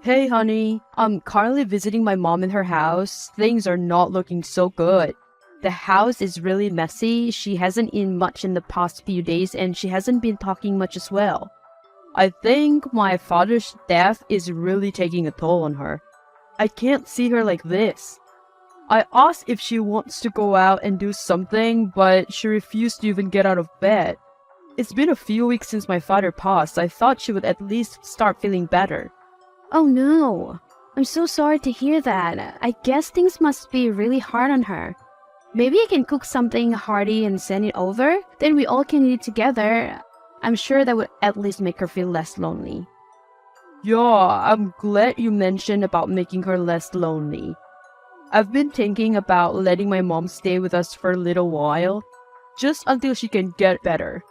Hey, honey. I'm currently visiting my mom in her house. Things are not looking so good. The house is really messy. She hasn't eaten much in the past few days and she hasn't been talking much as well. I think my father's death is really taking a toll on her. I can't see her like this. I asked if she wants to go out and do something, but she refused to even get out of bed. It's been a few weeks since my father passed. I thought she would at least start feeling better. Oh no, I'm so sorry to hear that. I guess things must be really hard on her. Maybe I can cook something hearty and send it over, then we all can eat together. I'm sure that would at least make her feel less lonely. Yeah, I'm glad you mentioned about making her less lonely. I've been thinking about letting my mom stay with us for a little while, just until she can get better.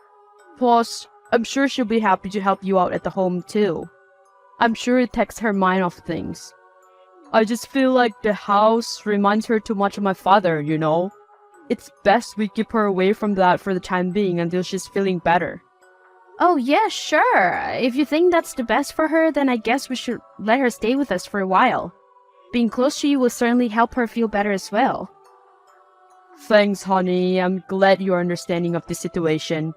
Plus, I'm sure she'll be happy to help you out at the home too. I'm sure it takes her mind off things. I just feel like the house reminds her too much of my father. It's best we keep her away from that for the time being until she's feeling better. Oh yeah, sure. If you think that's the best for her, then I guess we should let her stay with us for a while. Being close to you will certainly help her feel better as well. Thanks, honey. I'm glad you're understanding of the situation.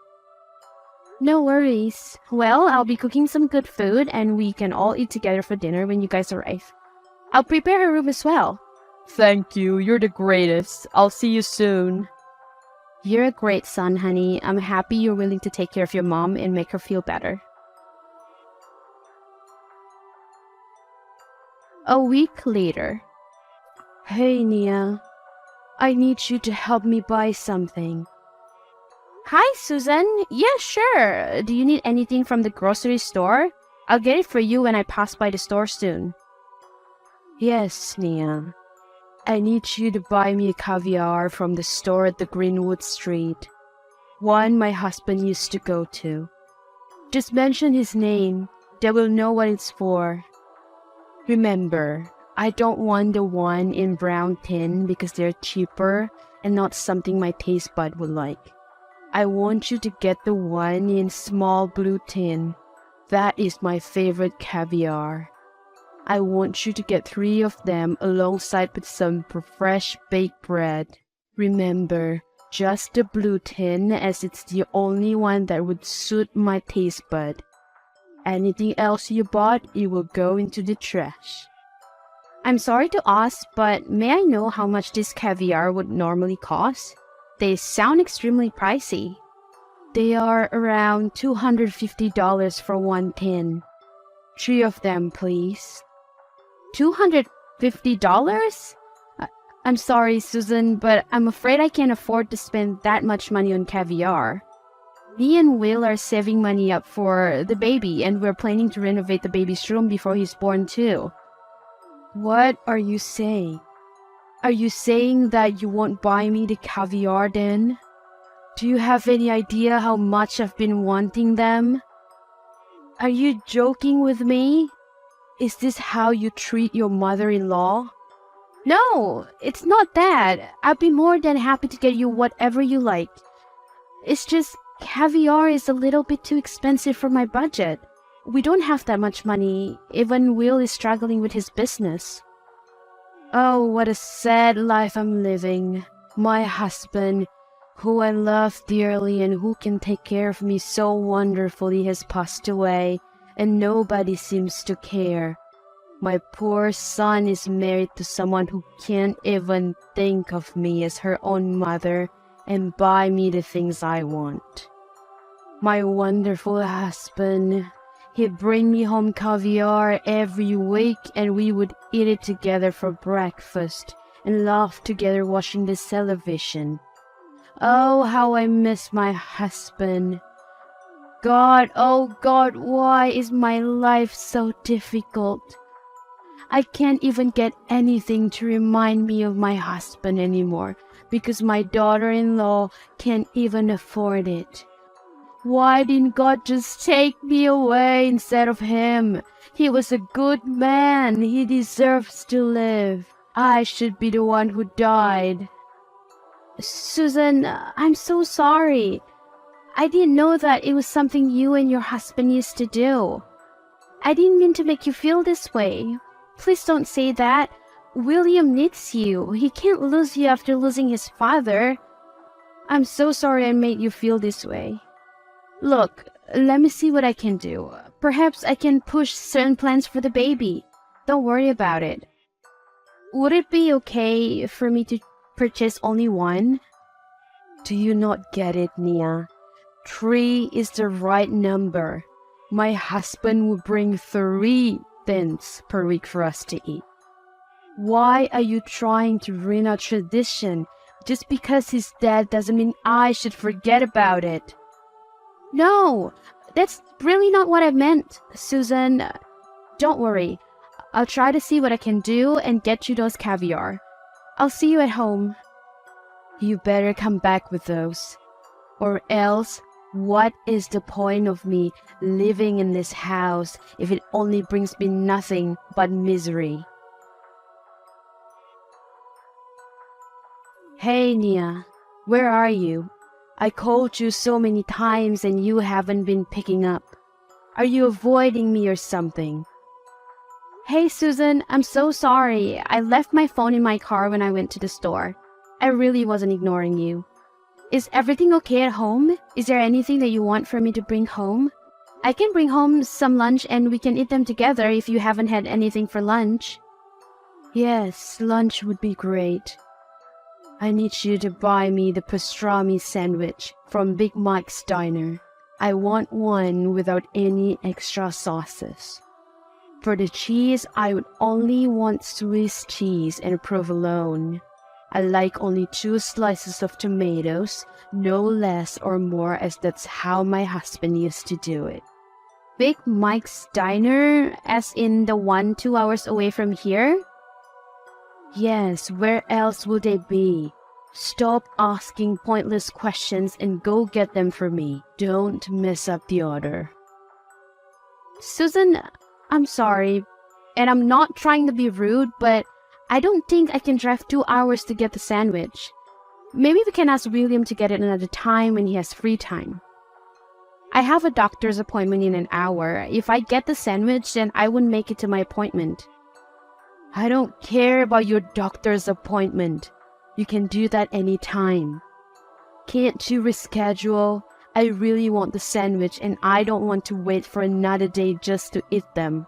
No worries. Well, I'll be cooking some good food and we can all eat together for dinner when you guys arrive. I'll prepare her room as well. Thank you. You're the greatest. I'll see you soon. You're a great son, honey. I'm happy you're willing to take care of your mom and make her feel better. A week later. Hey, Nia. I need you to help me buy something. Hi, Susan. Yeah, sure. Do you need anything from the grocery store? I'll get it for you when I pass by the store soon. Yes, Nia. I need you to buy me a caviar from the store at the Greenwood Street. One my husband used to go to. Just mention his name. They will know what it's for. Remember, I don't want the one in brown tin because they're cheaper and not something my taste bud would like. I want you to get the one in small blue tin. That is my favorite caviar. I want you to get 3 of them alongside with some fresh baked bread. Remember, just the blue tin as it's the only one that would suit my taste bud. Anything else you bought, it will go into the trash. I'm sorry to ask, but may I know how much this caviar would normally cost? They sound extremely pricey. They are around $250 for one tin. 3 of them, please. $250? I'm sorry, Susan, but I'm afraid I can't afford to spend that much money on caviar. Me and Will are saving money up for the baby, and we're planning to renovate the baby's room before he's born too. What are you saying? Are you saying that you won't buy me the caviar then? Do you have any idea how much I've been wanting them? Are you joking with me? Is this how you treat your mother-in-law? No, it's not that. I'd be more than happy to get you whatever you like. It's just caviar is a little bit too expensive for my budget. We don't have that much money. Even Will is struggling with his business. Oh, what a sad life I'm living. My husband, who I love dearly and who can take care of me so wonderfully, has passed away, and nobody seems to care. My poor son is married to someone who can't even think of me as her own mother and buy me the things I want. My wonderful husband, he'd bring me home caviar every week and we would eat it together for breakfast and laugh together watching the television. Oh, how I miss my husband. God, oh God, why is my life so difficult? I can't even get anything to remind me of my husband anymore because my daughter-in-law can't even afford it. Why didn't God just take me away instead of him? He was a good man. He deserves to live. I should be the one who died. Susan, I'm so sorry. I didn't know that it was something you and your husband used to do. I didn't mean to make you feel this way. Please don't say that. William needs you. He can't lose you after losing his father. I'm so sorry I made you feel this way. Look, let me see what I can do. Perhaps I can push certain plans for the baby. Don't worry about it. Would it be okay for me to purchase only one? Do you not get it, Nia? 3 is the right number. My husband will bring 3 things per week for us to eat. Why are you trying to ruin our tradition? Just because he's dead doesn't mean I should forget about it. No, that's really not what I meant, Susan. Don't worry. I'll try to see what I can do and get you those caviar. I'll see you at home. You better come back with those. Or else, what is the point of me living in this house if it only brings me nothing but misery? Hey, Nia, where are you? I called you so many times and you haven't been picking up. Are you avoiding me or something? Hey, Susan, I'm so sorry. I left my phone in my car when I went to the store. I really wasn't ignoring you. Is everything okay at home? Is there anything that you want for me to bring home? I can bring home some lunch and we can eat them together if you haven't had anything for lunch. Yes, lunch would be great. I need you to buy me the pastrami sandwich from Big Mike's Diner. I want one without any extra sauces. For the cheese, I would only want Swiss cheese and provolone. I like only 2 slices of tomatoes, no less or more, as that's how my husband used to do it. Big Mike's Diner, as in the one 2 hours away from here? Yes, where else would they be? Stop asking pointless questions and go get them for me. Don't mess up the order. Susan, I'm sorry, and I'm not trying to be rude, but I don't think I can drive 2 hours to get the sandwich. Maybe we can ask William to get it another time when he has free time. I have a doctor's appointment in an hour. If I get the sandwich, then I wouldn't make it to my appointment. I don't care about your doctor's appointment. You can do that any time. Can't you reschedule? I really want the sandwich and I don't want to wait for another day just to eat them.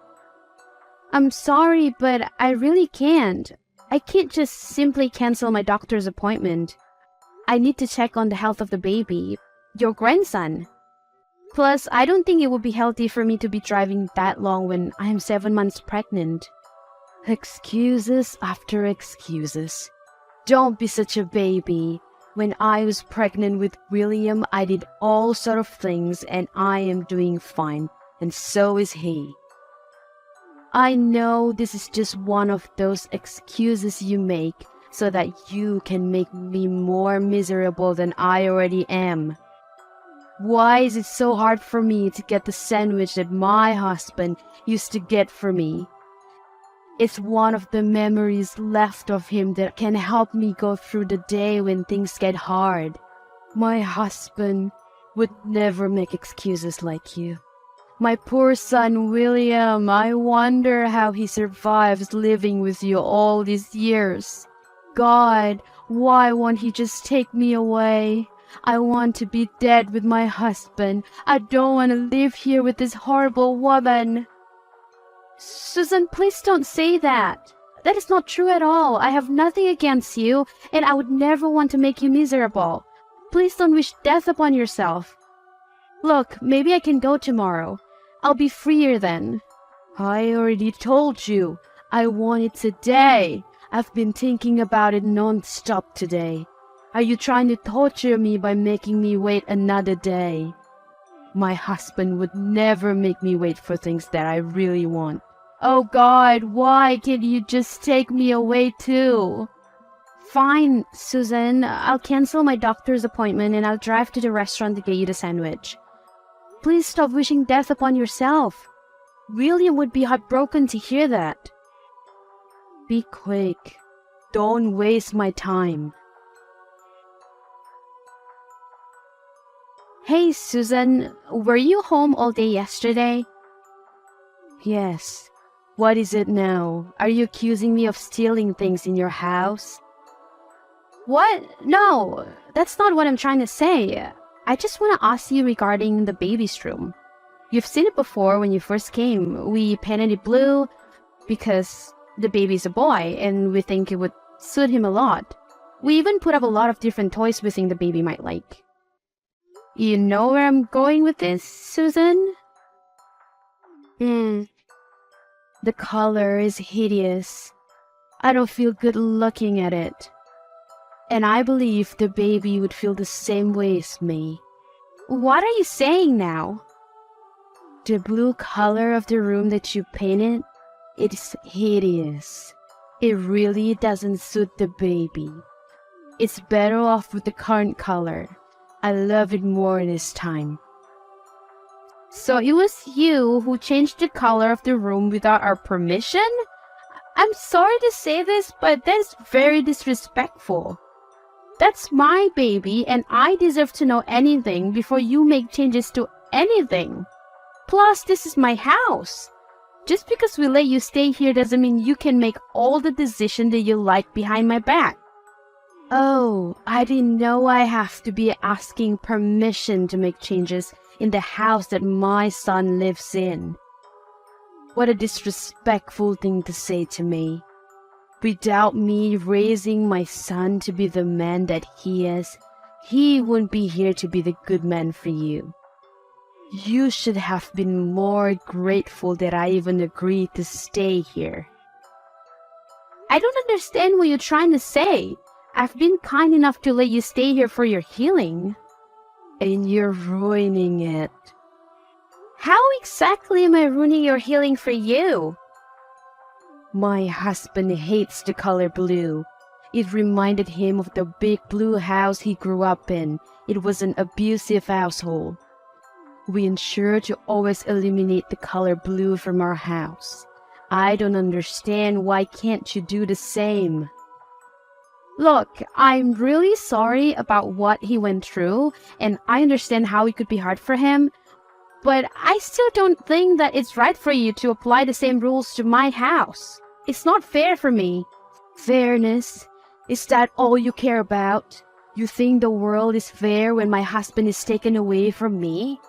I'm sorry, but I really can't. I can't just simply cancel my doctor's appointment. I need to check on the health of the baby, your grandson. Plus, I don't think it would be healthy for me to be driving that long when I am 7 months pregnant. Excuses after excuses. Don't be such a baby. When I was pregnant with William, I did all sort of things and I am doing fine, and so is he. I know this is just one of those excuses you make so that you can make me more miserable than I already am. Why is it so hard for me to get the sandwich that my husband used to get for me? It's one of the memories left of him that can help me go through the day when things get hard. My husband would never make excuses like you. My poor son William, I wonder how he survives living with you all these years. God, why won't he just take me away? I want to be dead with my husband. I don't want to live here with this horrible woman. Susan, please don't say that. That is not true at all. I have nothing against you, and I would never want to make you miserable. Please don't wish death upon yourself. Look, maybe I can go tomorrow. I'll be freer then. I already told you. I want it today. I've been thinking about it non-stop today. Are you trying to torture me by making me wait another day? My husband would never make me wait for things that I really want. Oh God, why can't you just take me away too? Fine, Susan. I'll cancel my doctor's appointment and I'll drive to the restaurant to get you the sandwich. Please stop wishing death upon yourself. William would be heartbroken to hear that. Be quick. Don't waste my time. Hey, Susan, were you home all day yesterday? Yes. What is it now? Are you accusing me of stealing things in your house? What? No, that's not what I'm trying to say. I just want to ask you regarding the baby's room. You've seen it before when you first came. We painted it blue because the baby's a boy and we think it would suit him a lot. We even put up a lot of different toys we think the baby might like. You know where I'm going with this, Susan? The color is hideous. I don't feel good looking at it. And I believe the baby would feel the same way as me. What are you saying now? The blue color of the room that you painted, it's hideous. It really doesn't suit the baby. It's better off with the current color. I love it more this time. So it was you who changed the color of the room without our permission? I'm sorry to say this, but that's very disrespectful. That's my baby, and I deserve to know anything before you make changes to anything. Plus, this is my house. Just because we let you stay here doesn't mean you can make all the decisions that you like behind my back. Oh, I didn't know I have to be asking permission to make changes in the house that my son lives in. What a disrespectful thing to say to me. Without me raising my son to be the man that he is, he wouldn't be here to be the good man for you. You should have been more grateful that I even agreed to stay here. I don't understand what you're trying to say. I've been kind enough to let you stay here for your healing. And you're ruining it. How exactly am I ruining your healing for you? My husband hates the color blue. It reminded him of the big blue house he grew up in. It was an abusive household. We ensure to always eliminate the color blue from our house. I don't understand why can't you do the same? Look, I'm really sorry about what he went through, and I understand how it could be hard for him, but I still don't think that it's right for you to apply the same rules to my house. It's not fair for me. Fairness? Is that all you care about? You think the world is fair when my husband is taken away from me?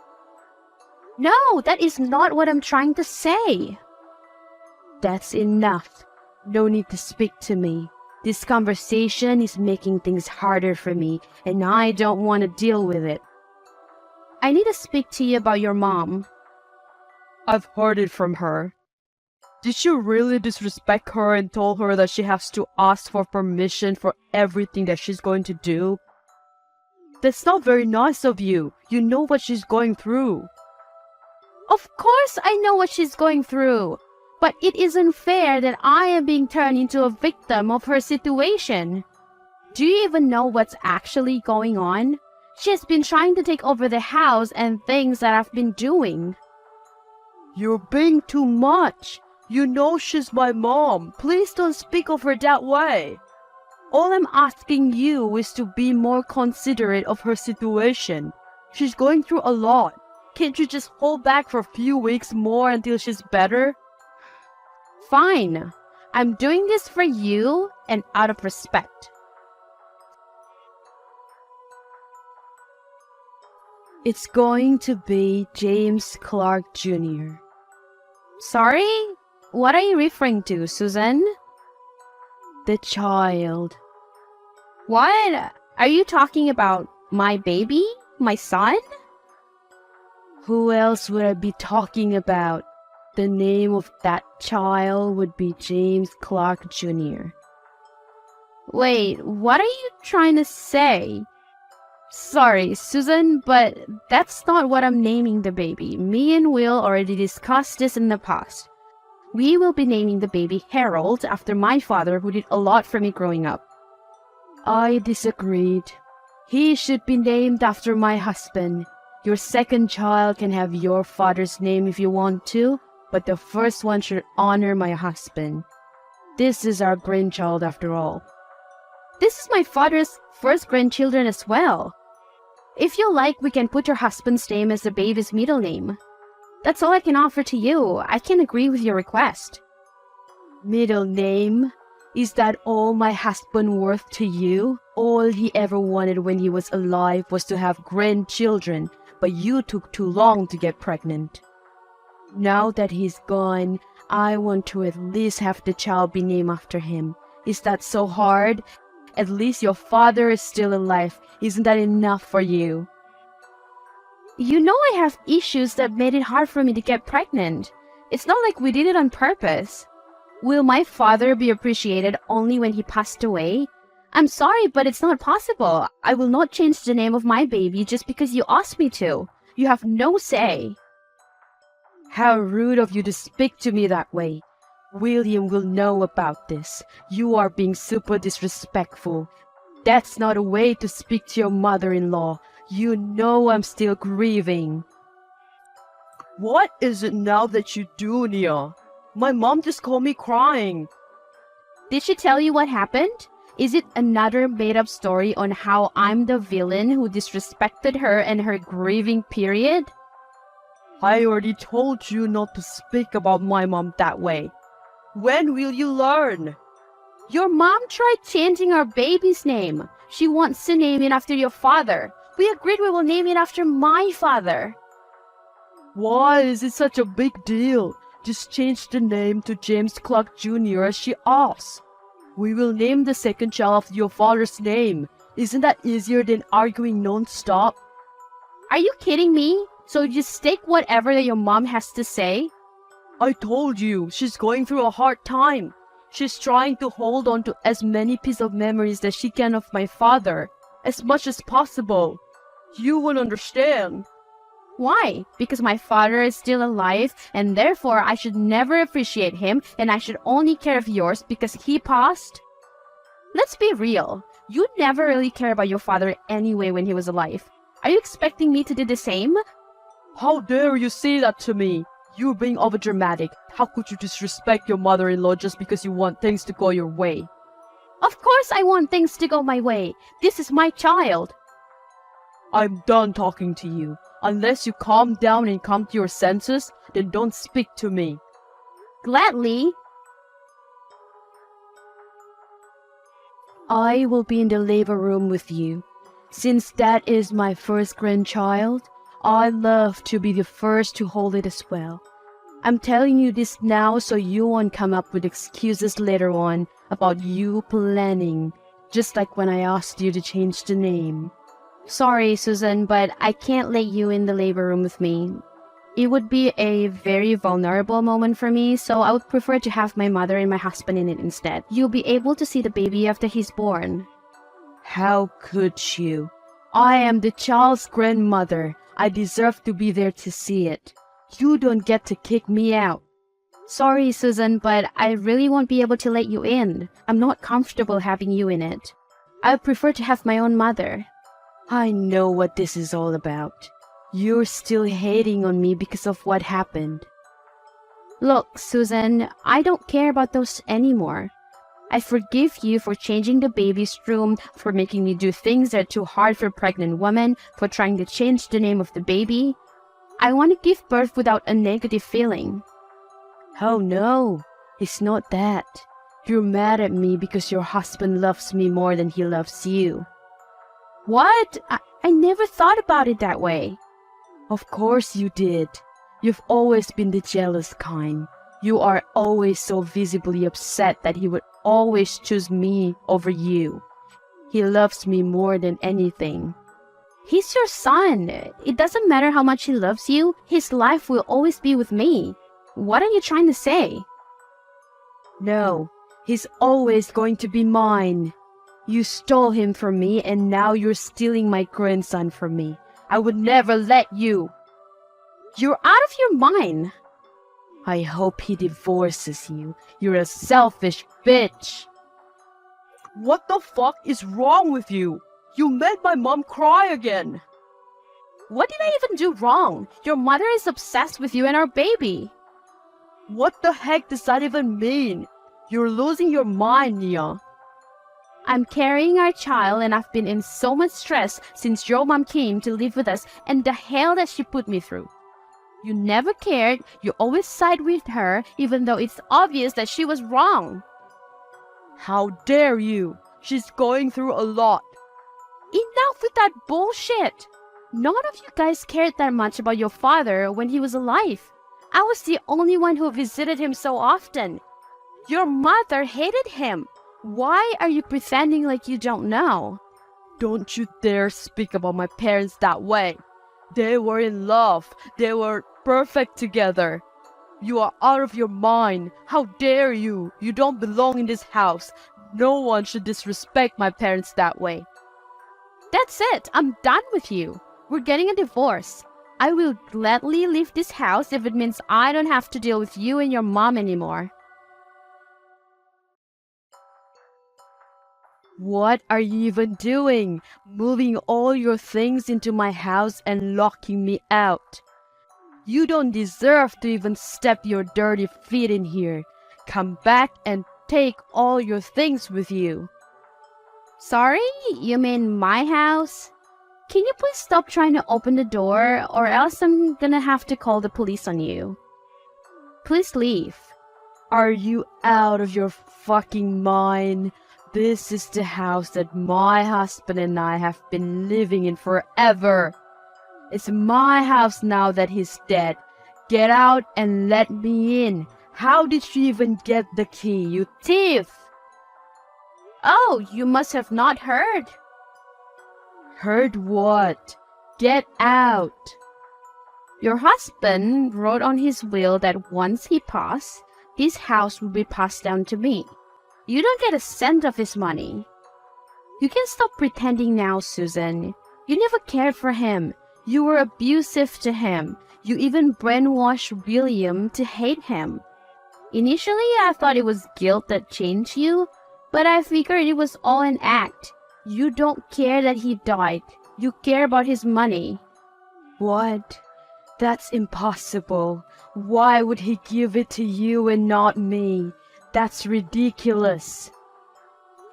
No, that is not what I'm trying to say. That's enough. No need to speak to me. This conversation is making things harder for me, and I don't want to deal with it. I need to speak to you about your mom. I've heard it from her. Did you really disrespect her and told her that she has to ask for permission for everything that she's going to do? That's not very nice of you. You know what she's going through. Of course I know what she's going through. But it isn't fair that I am being turned into a victim of her situation. Do you even know what's actually going on? She has been trying to take over the house and things that I've been doing. You're being too much. You know she's my mom. Please don't speak of her that way. All I'm asking you is to be more considerate of her situation. She's going through a lot. Can't you just hold back for a few weeks more until she's better? Fine. I'm doing this for you and out of respect. It's going to be James Clark Jr. Sorry? What are you referring to, Susan? The child. What? Are you talking about my baby? My son? Who else would I be talking about? The name of that child would be James Clark Jr. Wait, what are you trying to say? Sorry, Susan, but that's not what I'm naming the baby. Me and Will already discussed this in the past. We will be naming the baby Harold after my father, who did a lot for me growing up. I disagreed. He should be named after my husband. Your second child can have your father's name if you want to, but the first one should honor my husband. This is our grandchild after all. This is my father's first grandchildren as well. If you like, we can put your husband's name as the baby's middle name. That's all I can offer to you. I can't agree with your request. Middle name? Is that all my husband worth to you? All he ever wanted when he was alive was to have grandchildren, but you took too long to get pregnant. Now that he's gone, I want to at least have the child be named after him. Is that so hard? At least your father is still alive. Isn't that enough for you? You know I have issues that made it hard for me to get pregnant. It's not like we did it on purpose. Will my father be appreciated only when he passed away? I'm sorry, but it's not possible. I will not change the name of my baby just because you asked me to. You have no say. How rude of you to speak to me that way. William will know about this. You are being super disrespectful. That's not a way to speak to your mother-in-law. You know I'm still grieving. What is it now that you do, Nia? My mom just called me crying. Did she tell you what happened? Is it another made-up story on how I'm the villain who disrespected her and her grieving period? I already told you not to speak about my mom that way. When will you learn? Your mom tried changing our baby's name. She wants to name it after your father. We agreed we will name it after my father. Why is it such a big deal? Just change the name to James Clark Jr. as she asks. We will name the second child after your father's name. Isn't that easier than arguing non-stop? Are you kidding me? So just take whatever that your mom has to say? I told you, she's going through a hard time. She's trying to hold on to as many pieces of memories that she can of my father, as much as possible. You won't understand. Why? Because my father is still alive, and therefore I should never appreciate him, and I should only care of yours because he passed? Let's be real. You never really cared about your father anyway when he was alive. Are you expecting me to do the same? How dare you say that to me? You're being overdramatic. How could you disrespect your mother-in-law just because you want things to go your way? Of course I want things to go my way. This is my child. I'm done talking to you. Unless you calm down and come to your senses, then don't speak to me. Gladly. I will be in the labor room with you. Since that is my first grandchild, I love to be the first to hold it as well. I'm telling you this now so you won't come up with excuses later on about you planning, just like when I asked you to change the name. Sorry, Susan, but I can't let you in the labor room with me. It would be a very vulnerable moment for me, so I would prefer to have my mother and my husband in it instead. You'll be able to see the baby after he's born. How could you? I am the child's grandmother. I deserve to be there to see it. You don't get to kick me out. Sorry, Susan, but I really won't be able to let you in. I'm not comfortable having you in it. I would prefer to have my own mother. I know what this is all about. You're still hating on me because of what happened. Look, Susan, I don't care about those anymore. I forgive you for changing the baby's room, for making me do things that are too hard for a pregnant woman, for trying to change the name of the baby. I want to give birth without a negative feeling. Oh no, it's not that. You're mad at me because your husband loves me more than he loves you. What? I never thought about it that way. Of course you did. You've always been the jealous kind. You are always so visibly upset that he would always choose me over you. He loves me more than anything. He's your son. It doesn't matter how much he loves you. His life will always be with me. What are you trying to say? No, he's always going to be mine. You stole him from me and now you're stealing my grandson from me. I would never let you. You're out of your mind. I hope he divorces you. You're a selfish bitch. What the fuck is wrong with you? You made my mom cry again. What did I even do wrong? Your mother is obsessed with you and our baby. What the heck does that even mean? You're losing your mind, Nia. I'm carrying our child and I've been in so much stress since your mom came to live with us and the hell that she put me through. You never cared. You always side with her, even though it's obvious that she was wrong. How dare you? She's going through a lot. Enough with that bullshit! None of you guys cared that much about your father when he was alive. I was the only one who visited him so often. Your mother hated him. Why are you pretending like you don't know? Don't you dare speak about my parents that way. They were in love. They were perfect together. You are out of your mind. How dare you? You don't belong in this house. No one should disrespect my parents that way. That's it. I'm done with you. We're getting a divorce. I will gladly leave this house if it means I don't have to deal with you and your mom anymore. What are you even doing? Moving all your things into my house and locking me out. You don't deserve to even step your dirty feet in here. Come back and take all your things with you. Sorry? You mean my house? Can you please stop trying to open the door, or else I'm gonna have to call the police on you. Please leave. Are you out of your fucking mind? This is the house that my husband and I have been living in forever. It's my house now that he's dead. Get out and let me in. How did you even get the key, you thief? Oh, you must have not heard. Heard what? Get out. Your husband wrote on his will that once he passed, his house will be passed down to me. You don't get a cent of his money. You can stop pretending now, Susan. You never cared for him. You were abusive to him. You even brainwashed William to hate him. Initially, I thought it was guilt that changed you, but I figured it was all an act. You don't care that he died. You care about his money. What? That's impossible. Why would he give it to you and not me? That's ridiculous.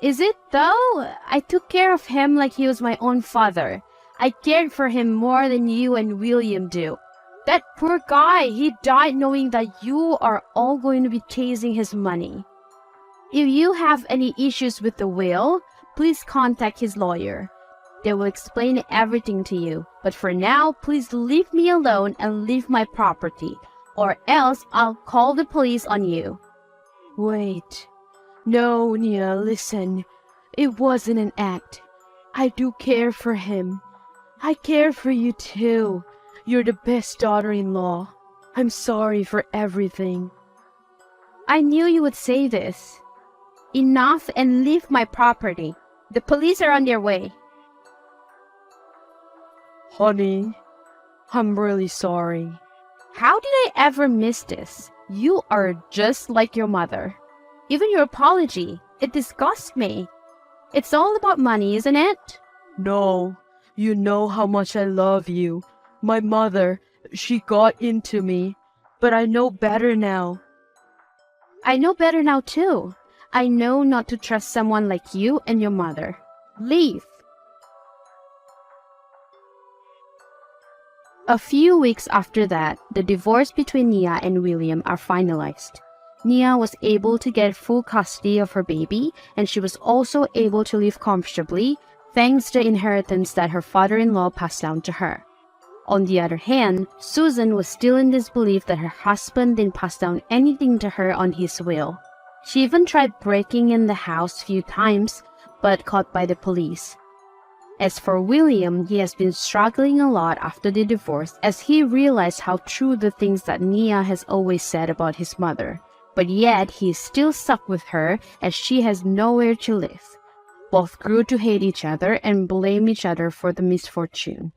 Is it though? I took care of him like he was my own father. I cared for him more than you and William do. That poor guy, he died knowing that you are all going to be chasing his money. If you have any issues with the will, please contact his lawyer. They will explain everything to you. But for now, please leave me alone and leave my property, or else I'll call the police on you. Wait. No, Nia, listen. It wasn't an act. I do care for him. I care for you too. You're the best daughter-in-law. I'm sorry for everything. I knew you would say this. Enough and leave my property. The police are on their way. Honey, I'm really sorry. How did I ever miss this? You are just like your mother. Even your apology, it disgusts me. It's all about money, isn't it? No, you know how much I love you. My mother, she got into me, but I know better now. I know better now too. I know not to trust someone like you and your mother. Leave. A few weeks after that, the divorce between Nia and William are finalized. Nia was able to get full custody of her baby, and she was also able to live comfortably thanks to the inheritance that her father-in-law passed down to her. On the other hand, Susan was still in disbelief that her husband didn't pass down anything to her on his will. She even tried breaking in the house a few times, but caught by the police. As for William, he has been struggling a lot after the divorce as he realized how true the things that Nia has always said about his mother. But yet, he is still stuck with her as she has nowhere to live. Both grew to hate each other and blame each other for the misfortune.